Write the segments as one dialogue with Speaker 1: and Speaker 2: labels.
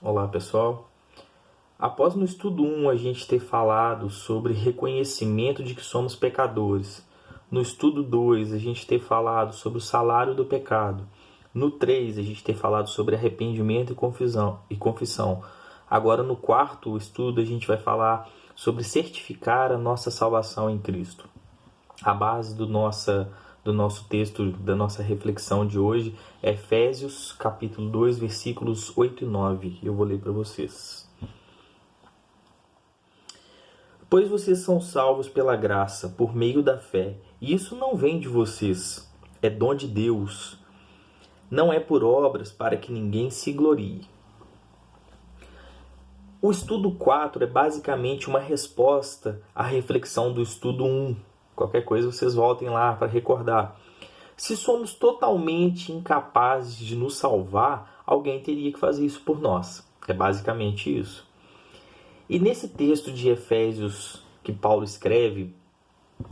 Speaker 1: Olá, pessoal. Após no estudo 1 a gente ter falado sobre reconhecimento de que somos pecadores, no estudo 2 a gente ter falado sobre o salário do pecado, no 3 a gente ter falado sobre arrependimento e confissão. Agora no quarto estudo a gente vai falar sobre certificar a nossa salvação em Cristo. A base do nosso texto, da nossa reflexão de hoje é Efésios capítulo 2, versículos 8 e 9. Eu vou ler para vocês. Pois vocês são salvos pela graça, por meio da fé. E isso não vem de vocês, é dom de Deus. Não é por obras para que ninguém se glorie. O estudo 4 é basicamente uma resposta à reflexão do estudo 1. Qualquer coisa vocês voltem lá para recordar. Se somos totalmente incapazes de nos salvar, alguém teria que fazer isso por nós. É basicamente isso. E nesse texto de Efésios que Paulo escreve,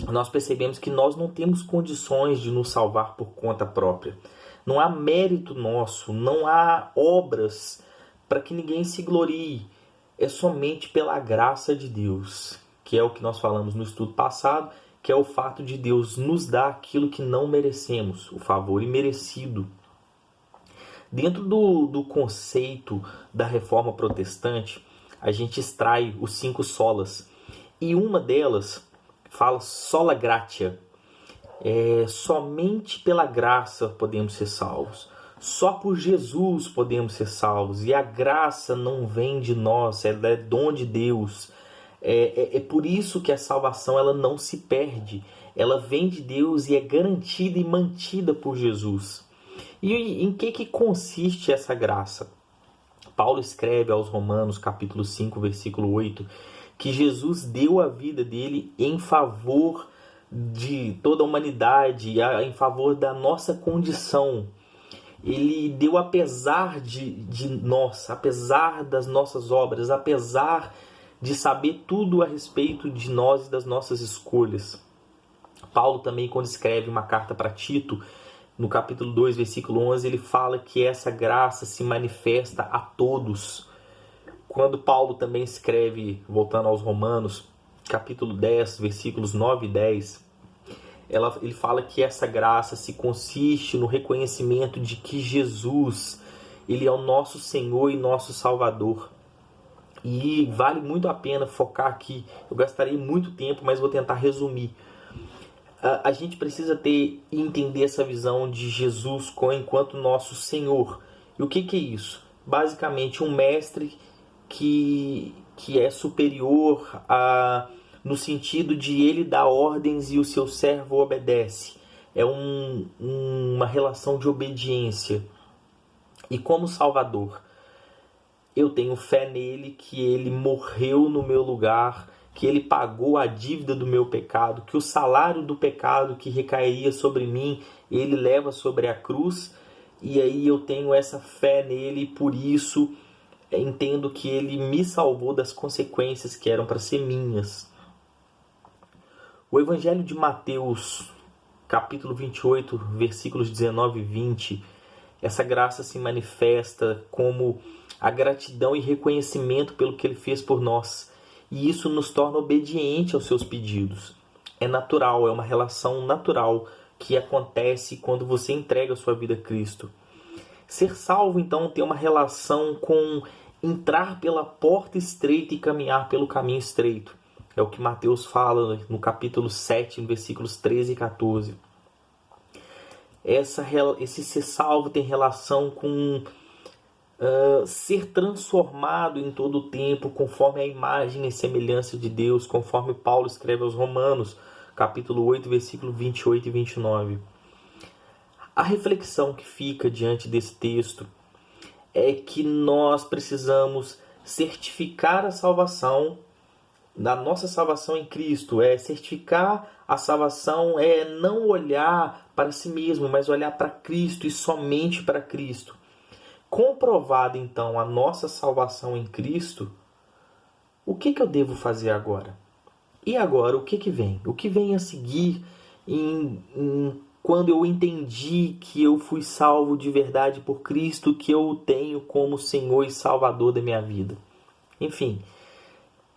Speaker 1: nós percebemos que nós não temos condições de nos salvar por conta própria. Não há mérito nosso, não há obras para que ninguém se glorie. É somente pela graça de Deus, que é o que nós falamos no estudo passado, que é o fato de Deus nos dar aquilo que não merecemos, o favor imerecido. Dentro do conceito da reforma protestante, a gente extrai os 5 solas. E uma delas fala sola gratia. Somente pela graça podemos ser salvos. Só por Jesus podemos ser salvos. E a graça não vem de nós, ela é dom de Deus. É por isso que a salvação ela não se perde. Ela vem de Deus e é garantida e mantida por Jesus. E em que consiste essa graça? Paulo escreve aos Romanos, capítulo 5, versículo 8, que Jesus deu a vida dele em favor de toda a humanidade, em favor da nossa condição. Ele deu apesar de nós, apesar das nossas obras, apesar de saber tudo a respeito de nós e das nossas escolhas. Paulo também, quando escreve uma carta para Tito, no capítulo 2, versículo 11, ele fala que essa graça se manifesta a todos. Quando Paulo também escreve, voltando aos Romanos, capítulo 10, versículos 9 e 10, ele fala que essa graça se consiste no reconhecimento de que Jesus, ele é o nosso Senhor e nosso Salvador. E vale muito a pena focar aqui. Eu gastaria muito tempo, mas vou tentar resumir. A gente precisa ter e entender essa visão de Jesus enquanto nosso Senhor. E o que é isso? Basicamente um mestre que é superior no sentido de ele dar ordens e o seu servo obedece. É uma relação de obediência. E como Salvador, eu tenho fé nele, que ele morreu no meu lugar, que ele pagou a dívida do meu pecado, que o salário do pecado que recairia sobre mim, ele leva sobre a cruz, e aí eu tenho essa fé nele e por isso entendo que ele me salvou das consequências que eram para ser minhas. O Evangelho de Mateus, capítulo 28, versículos 19 e 20, essa graça se manifesta como a gratidão e reconhecimento pelo que ele fez por nós. E isso nos torna obediente aos seus pedidos. É natural, é uma relação natural que acontece quando você entrega a sua vida a Cristo. Ser salvo, então, tem uma relação com entrar pela porta estreita e caminhar pelo caminho estreito. É o que Mateus fala no capítulo 7, versículos 13 e 14. Esse ser salvo tem relação com ser transformado em todo o tempo conforme a imagem e semelhança de Deus, conforme Paulo escreve aos Romanos, capítulo 8, versículo 28 e 29. A reflexão que fica diante desse texto é que nós precisamos certificar a salvação, da nossa salvação em Cristo. Certificar a salvação é não olhar para si mesmo, mas olhar para Cristo e somente para Cristo. Comprovada então a nossa salvação em Cristo, o que eu devo fazer agora? E agora, o que vem? O que vem a seguir quando eu entendi que eu fui salvo de verdade por Cristo, que eu o tenho como Senhor e Salvador da minha vida. Enfim,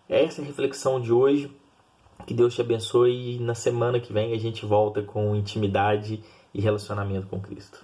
Speaker 1: essa é a reflexão de hoje. Que Deus te abençoe e na semana que vem a gente volta com intimidade e relacionamento com Cristo.